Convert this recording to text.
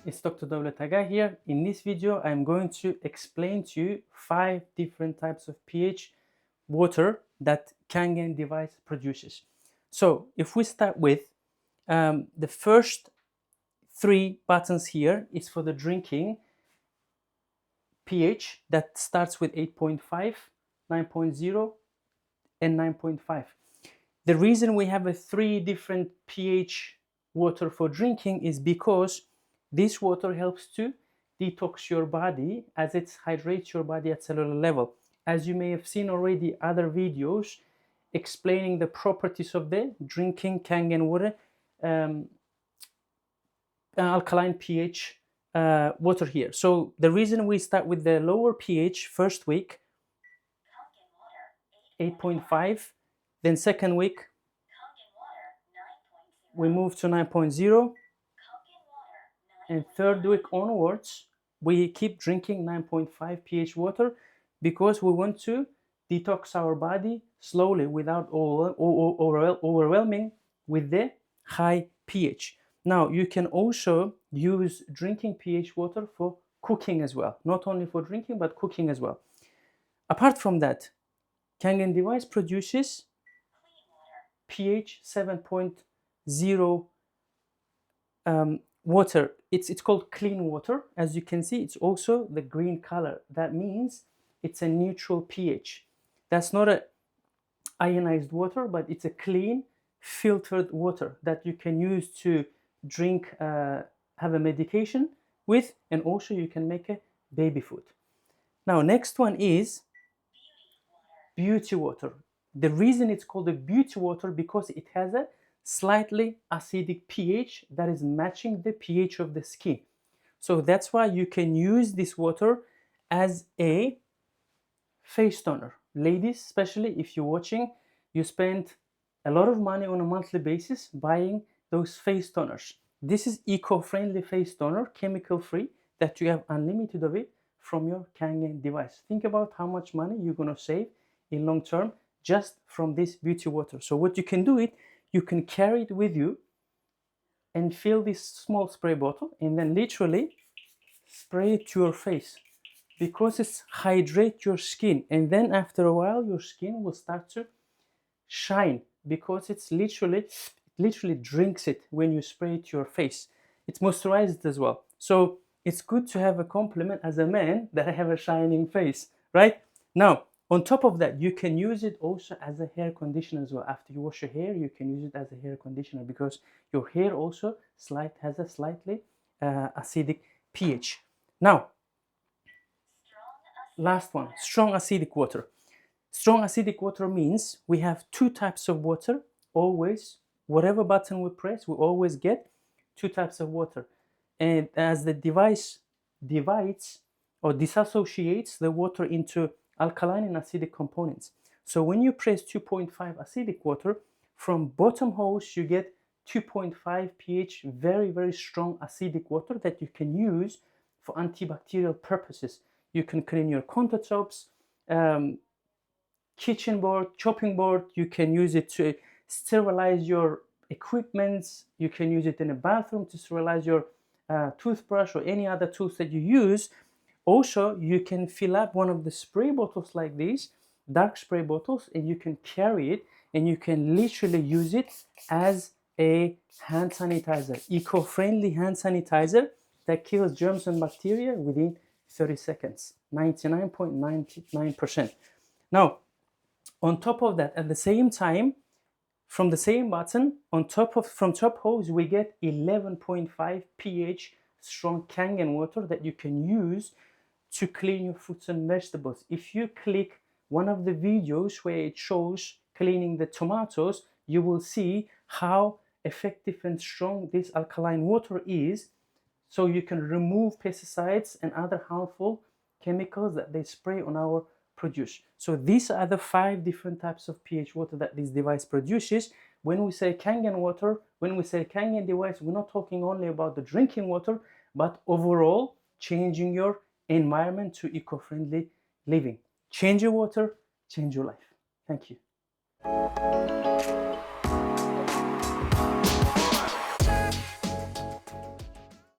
it's Dr. Dovlet Aga here. In this video, I'm going to explain to you 5 different types of pH water that Kangen device produces. So if we start with the first 3 buttons here is for the drinking pH that starts with 8.5, 9.0, and 9.5. The reason we have 3 different pH water for drinking is because this water helps to detox your body as it hydrates your body at cellular level. As you may have seen already other videos explaining the properties of the drinking Kangen water, alkaline pH water here. So the reason we start with the lower pH first week, 8.5, then second week we move to 9.0, and third week onwards we keep drinking 9.5 pH water because we want to detox our body slowly without overwhelming with the high pH. Now you can also use drinking pH water for cooking as well, not only for drinking but cooking as well. Apart from that, Kangen device produces pH 7.0 water. It's called clean water. As you can see, it's also the green color. That means it's a neutral pH. That's not a ionized water, but it's a clean filtered water that you can use to drink, have a medication with, and also you can make a baby food. Now next one is beauty water. The reason it's called a beauty water because it has a slightly acidic pH that is matching the pH of the skin. So that's why you can use this water as a face toner. Ladies, especially if you're watching, you spend a lot of money on a monthly basis buying those face toners. This is eco-friendly face toner, chemical-free, that you have unlimited of it from your Kangen device. Think about how much money you're going to save in long term just from this beauty water. So what you can do it, you can carry it with you and fill this small spray bottle and then literally spray it to your face because it's hydrate your skin, and then after a while your skin will start to shine because it's literally drinks it when you spray it to your face. It's moisturized as well. So it's good to have a compliment as a man that I have a shining face, right? Now, on top of that, you can use it also as a hair conditioner as well. After you wash your hair, you can use it as a hair conditioner because your hair also has a slightly acidic pH. Now, last one, strong acidic water. Strong acidic water means we have 2 types of water. Always, whatever button we press, we always get 2 types of water. And as the device divides or disassociates the water into alkaline and acidic components. So when you press 2.5 acidic water, from bottom hose you get 2.5 pH very, very strong acidic water that you can use for antibacterial purposes. You can clean your countertops, kitchen board, chopping board. You can use it to sterilize your equipments. You can use it in a bathroom to sterilize your toothbrush or any other tools that you use. Also, you can fill up one of the spray bottles like these, dark spray bottles, and you can carry it and you can literally use it as a hand sanitizer, eco-friendly hand sanitizer that kills germs and bacteria within 30 seconds, 99.99%. Now, on top of that, at the same time, from the same button, from top hose, we get 11.5 pH strong Kangen water that you can use to clean your fruits and vegetables. If you click one of the videos where it shows cleaning the tomatoes, you will see how effective and strong this alkaline water is, so you can remove pesticides and other harmful chemicals that they spray on our produce. So these are the 5 different types of pH water that this device produces. When we say Kangen water, when we say Kangen device, we're not talking only about the drinking water, but overall changing your environment to eco-friendly living. Change your water, change your life. Thank you.